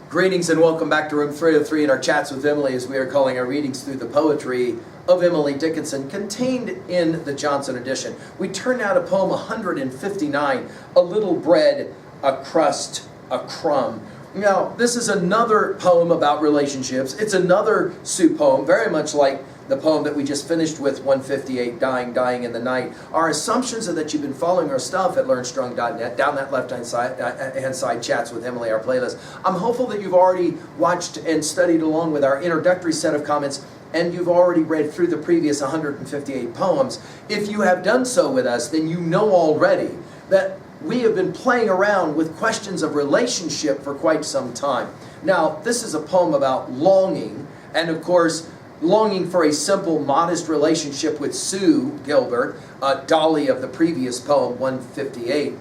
Greetings and welcome back to Room 303 in our chats with Emily, as we are calling our readings through the poetry of Emily Dickinson contained in the Johnson edition. We turn now to poem 159, A Little Bread, a Crust, a Crumb. Now, this is another poem about relationships. It's another Sue poem, very much like the poem that we just finished with, 158, Dying in the Night. Our assumptions are that you've been following our stuff at learnstrong.net, down that left-hand side, Chats with Emily, our playlist. I'm hopeful that you've already watched and studied along with our introductory set of comments, and you've already read through the previous 158 poems. If you have done so with us, then you know already that we have been playing around with questions of relationship for quite some time. Now, this is a poem about longing, and of course, longing for a simple, modest relationship with Sue Gilbert, Dolly of the previous poem, 158,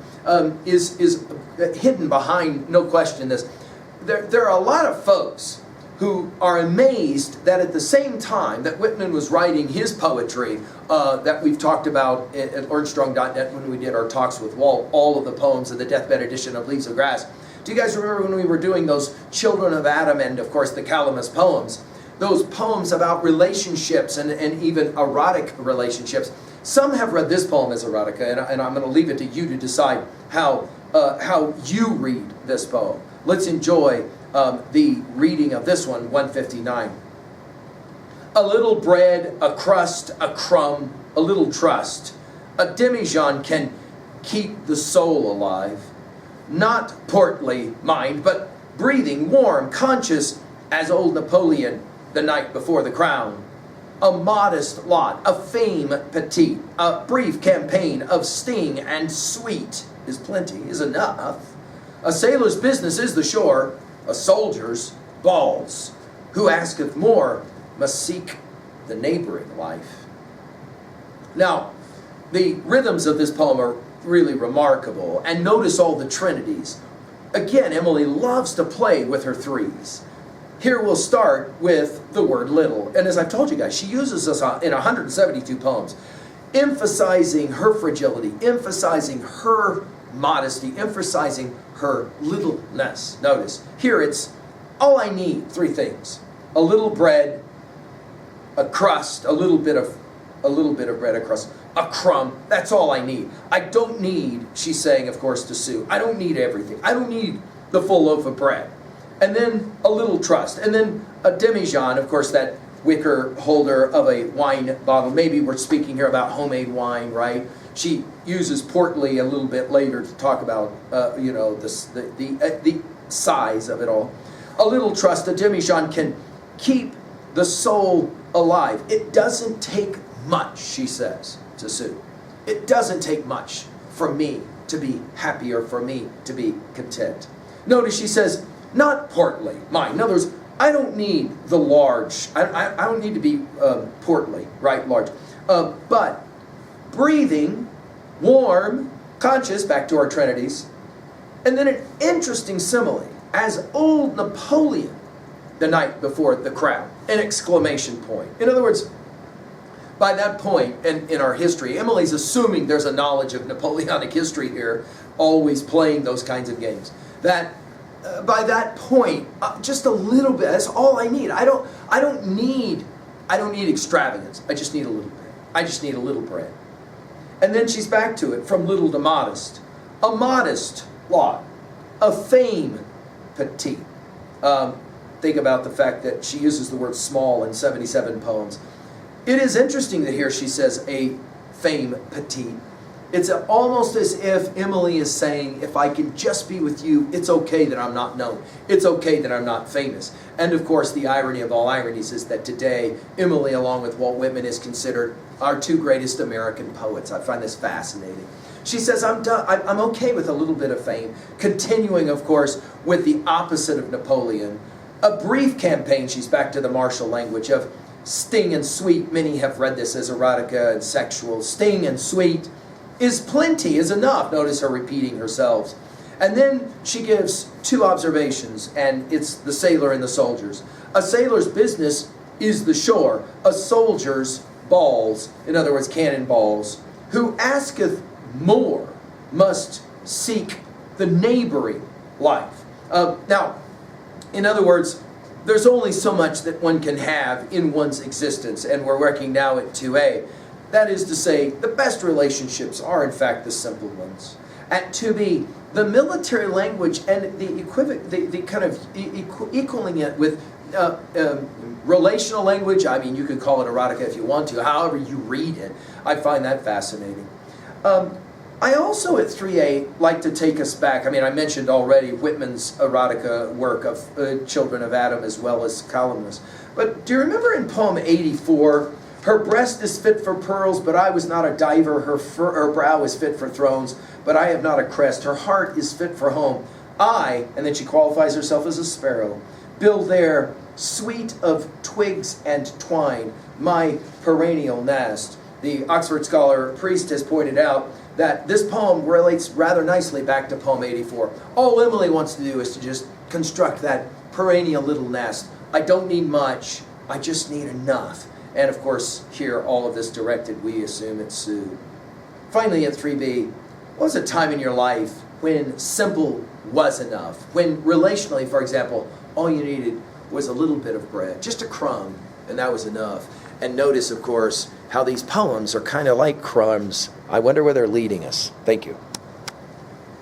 is hidden behind, no question, this. There are a lot of folks who are amazed that at the same time that Whitman was writing his poetry that we've talked about at learnstrong.net when we did our talks with Walt, all of the poems of the deathbed edition of Leaves of Grass. Do you guys remember when we were doing those Children of Adam and, of course, the Calamus poems? Those poems about relationships and even erotic relationships. Some have read this poem as erotica, and I'm going to leave it to you to decide how you read this poem. Let's enjoy the reading of this one, 159. A little bread, a crust, a crumb, a little trust. A demijohn can keep the soul alive. Not portly, mind, but breathing, warm, conscious as old Napoleon the night before the crown. A modest lot, a fame petite, a brief campaign of sting and sweet is plenty, is enough. A sailor's business is the shore, a soldier's balls. Who asketh more must seek the neighboring life. Now, the rhythms of this poem are really remarkable, and notice all the trinities. Again, Emily loves to play with her threes. Here we'll start with the word little. And as I've told you guys, she uses this in 172 poems, emphasizing her fragility, emphasizing her modesty, emphasizing her littleness. Notice, here it's all I need, three things. A little bread, a crust, a little bit of bread, a crust, a crumb. That's all I need. I don't need, she's saying, of course, to Sue, I don't need everything. I don't need the full loaf of bread. And then a little trust. And then a demijohn, of course, that wicker holder of a wine bottle. Maybe we're speaking here about homemade wine, right? She uses portly a little bit later to talk about, the size of it all. A little trust, a demijohn can keep the soul alive. It doesn't take much, she says to Sue. It doesn't take much for me to be happy or for me to be content. Notice she says, not portly, mind. In other words, I don't need the large. I don't need to be portly, right, large. But breathing, warm, conscious, back to our trinities. And then an interesting simile, as old Napoleon the night before the crown, an exclamation point. In other words, by that point in our history, Emily's assuming there's a knowledge of Napoleonic history here, always playing those kinds of games. That by that point, just a little bit, that's all I need. I don't need extravagance. I just need a little bit. I just need a little bread. And then she's back to it, from little to modest. A modest lot, a fame petite. Think about the fact that she uses the word small in 77 poems. It is interesting that here she says a fame petite. It's almost as if Emily is saying, if I can just be with you, it's okay that I'm not known. It's okay that I'm not famous. And of course, the irony of all ironies is that today, Emily, along with Walt Whitman, is considered our two greatest American poets. I find this fascinating. She says, I'm okay with a little bit of fame. Continuing, of course, with the opposite of Napoleon. A brief campaign, she's back to the martial language of sting and sweet. Many have read this as erotica and sexual. Sting and sweet is plenty, is enough. Notice her repeating herself. And then she gives two observations, and it's the sailor and the soldiers. A sailor's business is the shore, a soldier's balls, in other words, cannonballs. Who asketh more must seek the neighboring life. Now, In other words, there's only so much that one can have in one's existence, and we're working now at 2a. That is to say, the best relationships are in fact the simple ones. At 2b, the military language and the kind of equaling it with relational language. I mean, you could call it erotica if you want to, however you read it. I find that fascinating. I also at 3a like to take us back. I mean, I mentioned already Whitman's erotica work of Children of Adam as well as columnists. But do you remember in poem 84, her breast is fit for pearls, but I was not a diver. Her brow is fit for thrones, but I have not a crest. Her heart is fit for home. I, and then she qualifies herself as a sparrow, build there, sweet of twigs and twine, my perennial nest. The Oxford scholar Priest has pointed out that this poem relates rather nicely back to poem 84. All Emily wants to do is to just construct that perennial little nest. I don't need much, I just need enough. And of course, here all of this directed, we assume, at Sue. Finally, at 3b, what was a time in your life when simple was enough? When relationally, for example, all you needed was a little bit of bread, just a crumb, and that was enough. And notice, of course, how these poems are kind of like crumbs. I wonder where they're leading us. Thank you.